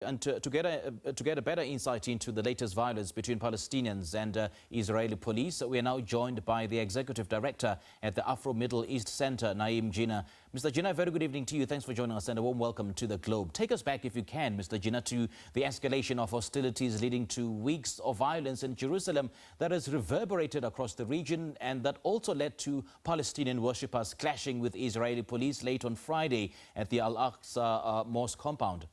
And to get a better insight into the latest violence between Palestinians and Israeli police, we are now joined by the Executive Director at the Afro-Middle East Center, Naeem Jeenah. Mr. Jeenah, very good evening to you. Thanks for joining us and a warm welcome to the Globe. Take us back, if you can, Mr. Jeenah, to the escalation of hostilities leading to weeks of violence in Jerusalem that has reverberated across the region and that also led to Palestinian worshippers clashing with Israeli police late on Friday at the Al-Aqsa mosque compound.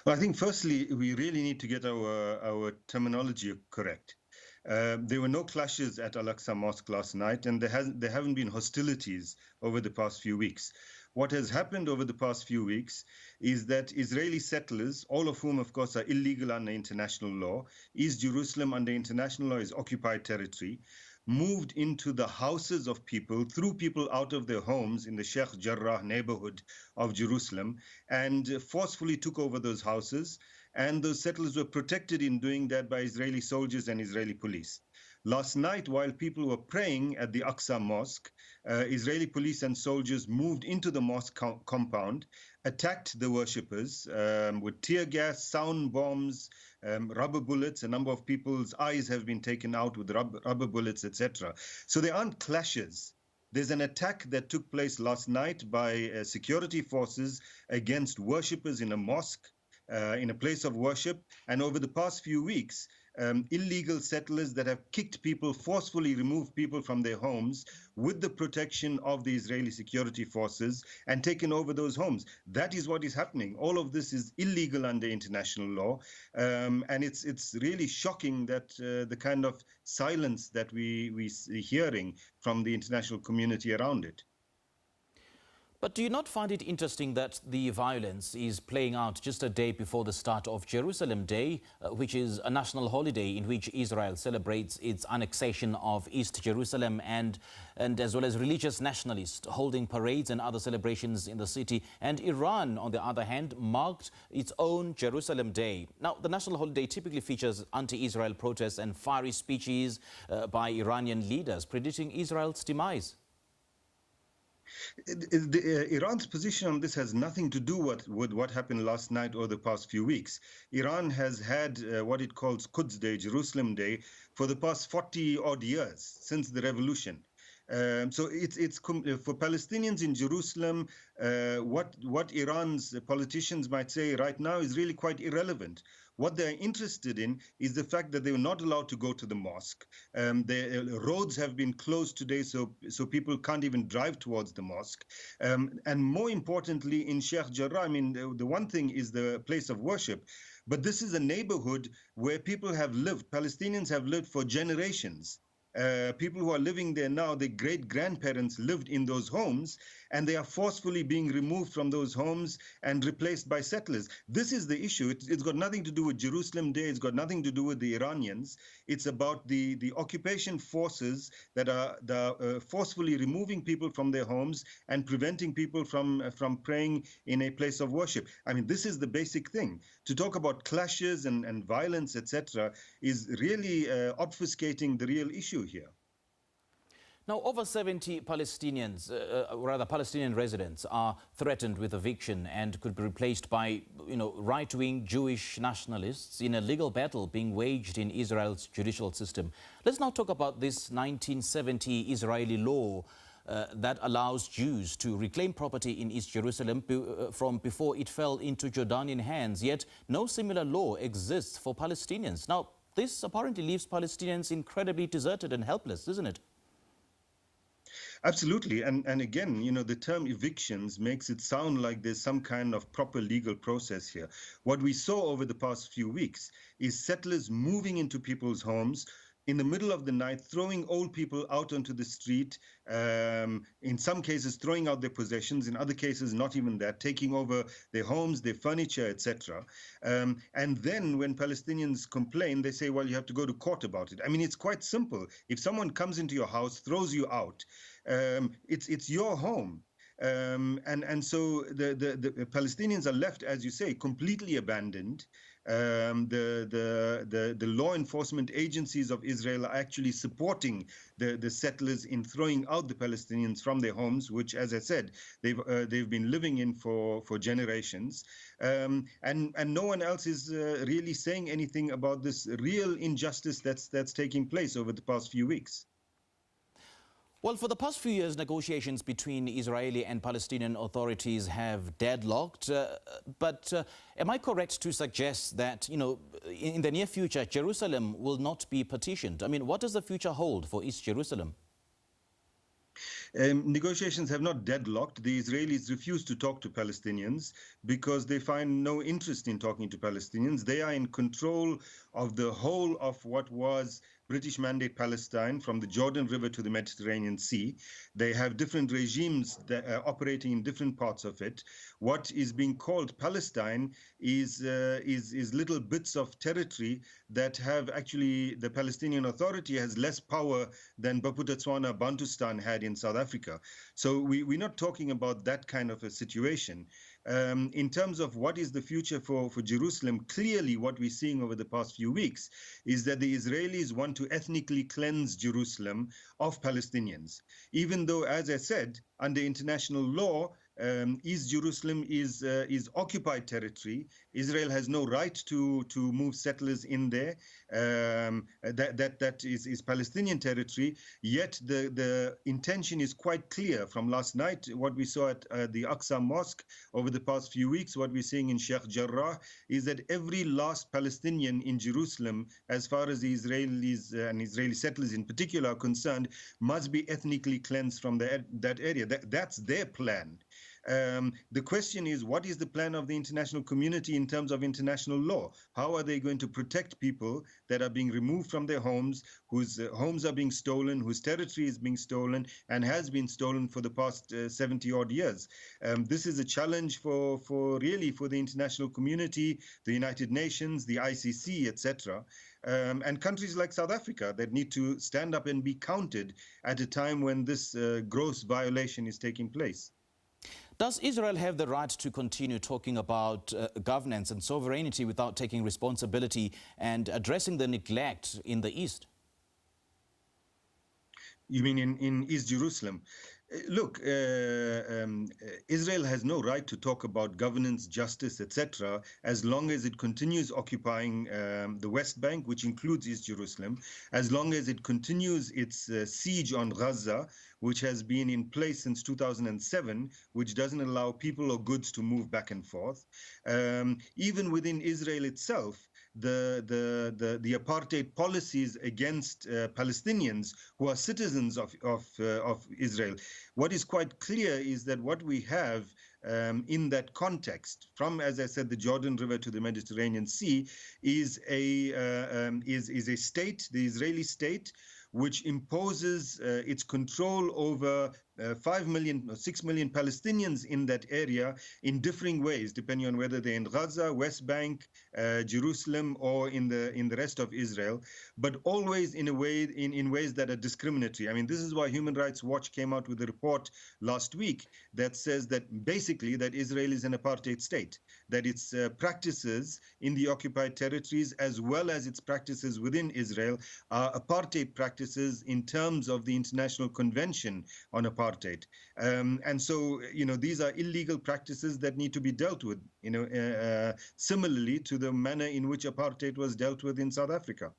Well, I think firstly, we really need to get our terminology correct. There were no clashes at Al-Aqsa Mosque last night, and there haven't been hostilities over the past few weeks. What has happened over the past few weeks is that Israeli settlers, all of whom, of course, are illegal under international law, East Jerusalem under international law is occupied territory, moved into the houses of people, threw people out of their homes in the Sheikh Jarrah neighborhood of Jerusalem, and forcefully took over those houses. And those settlers were protected in doing that by Israeli soldiers and Israeli police. Last night, while people were praying at the Aqsa Mosque, Israeli police and soldiers moved into the mosque compound, attacked the worshippers with tear gas, sound bombs, rubber bullets. A number of people's eyes have been taken out with rubber bullets, etc. So there aren't clashes. There's an attack that took place last night by security forces against worshippers in a mosque, in a place of worship. And over the past few weeks, illegal settlers that have kicked people, forcefully removed people from their homes with the protection of the Israeli security forces and taken over those homes. That is what is happening. All of this is illegal under international law. And it's really shocking that the kind of silence that we're hearing from the international community around it. But do you not find it interesting that the violence is playing out just a day before the start of Jerusalem Day, which is a national holiday in which Israel celebrates its annexation of East Jerusalem and as well as religious nationalists holding parades and other celebrations in the city. And Iran, on the other hand, marked its own Jerusalem Day. Now, the national holiday typically features anti-Israel protests and fiery speeches by Iranian leaders predicting Israel's demise. Iran's position on this has nothing to do with what happened last night or the past few weeks. Iran has had what it calls Quds Day, Jerusalem Day, for the past 40-odd years, since the revolution. So it's for Palestinians in Jerusalem, what Iran's politicians might say right now is really quite irrelevant. What they're interested in is the fact that they were not allowed to go to the mosque. The roads have been closed today, so people can't even drive towards the mosque. And more importantly, in Sheikh Jarrah, I mean, the one thing is the place of worship, but this is a neighborhood where people have lived, Palestinians have lived for generations. People who are living there now, their great-grandparents lived in those homes, and they are forcefully being removed from those homes and replaced by settlers. This is the issue. It's got nothing to do with Jerusalem Day. It's got nothing to do with the Iranians. It's about the occupation forces that are forcefully removing people from their homes and preventing people from praying in a place of worship. I mean, this is the basic thing. To talk about clashes and violence, etc., is really obfuscating the real issue here. Now, over 70 Palestinians, Palestinian residents are threatened with eviction and could be replaced by, right-wing Jewish nationalists in a legal battle being waged in Israel's judicial system. Let's now talk about this 1970 Israeli law that allows Jews to reclaim property in East Jerusalem from before it fell into Jordanian hands. Yet no similar law exists for Palestinians. Now, this apparently leaves Palestinians incredibly deserted and helpless, isn't it? Absolutely. And again, the term evictions makes it sound like there's some kind of proper legal process here. What we saw over the past few weeks is settlers moving into people's homes in the middle of the night, throwing old people out onto the street, in some cases throwing out their possessions, in other cases not even that, taking over their homes, their furniture, etc. And then when Palestinians complain, they say, well, you have to go to court about it. I mean, it's quite simple. If someone comes into your house, throws you out, it's your home. And so the Palestinians are left, as you say, completely abandoned. The law enforcement agencies of Israel are actually supporting the settlers in throwing out the Palestinians from their homes, which, as I said, they've been living in for generations. And no one else is really saying anything about this real injustice that's taking place over the past few weeks. Well, for the past few years, negotiations between Israeli and Palestinian authorities have deadlocked. But am I correct to suggest that, in the near future, Jerusalem will not be partitioned? I mean, what does the future hold for East Jerusalem? Negotiations have not deadlocked. The Israelis refuse to talk to Palestinians because they find no interest in talking to Palestinians. They are in control of the whole of what was British Mandate Palestine, from the Jordan River to the Mediterranean Sea. They have different regimes that are operating in different parts of it. What is being called Palestine is little bits of territory that have actually, the Palestinian Authority has less power than Baputa Bantustan had in South Africa. So we're not talking about that kind of a situation. In terms of what is the future for Jerusalem, clearly what we're seeing over the past few weeks is that the Israelis want to ethnically cleanse Jerusalem of Palestinians, even though, as I said, under international law, East Jerusalem is occupied territory. Israel has no right to move settlers in there. That is Palestinian territory. Yet the intention is quite clear from last night. What we saw at the Al-Aqsa Mosque over the past few weeks, what we're seeing in Sheikh Jarrah, is that every last Palestinian in Jerusalem, as far as the Israelis and Israeli settlers in particular are concerned, must be ethnically cleansed from that area. That's their plan. The question is, what is the plan of the international community in terms of international law? How are they going to protect people that are being removed from their homes, whose homes are being stolen, whose territory is being stolen and has been stolen for the past 70-odd years? This is a challenge for the international community, the United Nations, the ICC, etc. And countries like South Africa that need to stand up and be counted at a time when this gross violation is taking place. Does Israel have the right to continue talking about governance and sovereignty without taking responsibility and addressing the neglect in the East? You mean in East Jerusalem? Look, Israel has no right to talk about governance, justice, etc., as long as it continues occupying the West Bank, which includes East Jerusalem, as long as it continues its siege on Gaza, which has been in place since 2007, which doesn't allow people or goods to move back and forth. Even within Israel itself, the apartheid policies against Palestinians who are citizens of Israel. What is quite clear is that what we have in that context, from, as I said, the Jordan River to the Mediterranean Sea, is a state, the Israeli state, which imposes its control over 5 million or 6 million Palestinians in that area in differing ways, depending on whether they're in Gaza, West Bank, Jerusalem, or in the rest of Israel, but always in ways that are discriminatory. I mean, this is why Human Rights Watch came out with a report last week that says that basically that Israel is an apartheid state, that its practices in the occupied territories as well as its practices within Israel are apartheid practices in terms of the International Convention on Apartheid. And so, these are illegal practices that need to be dealt with, similarly to the manner in which apartheid was dealt with in South Africa.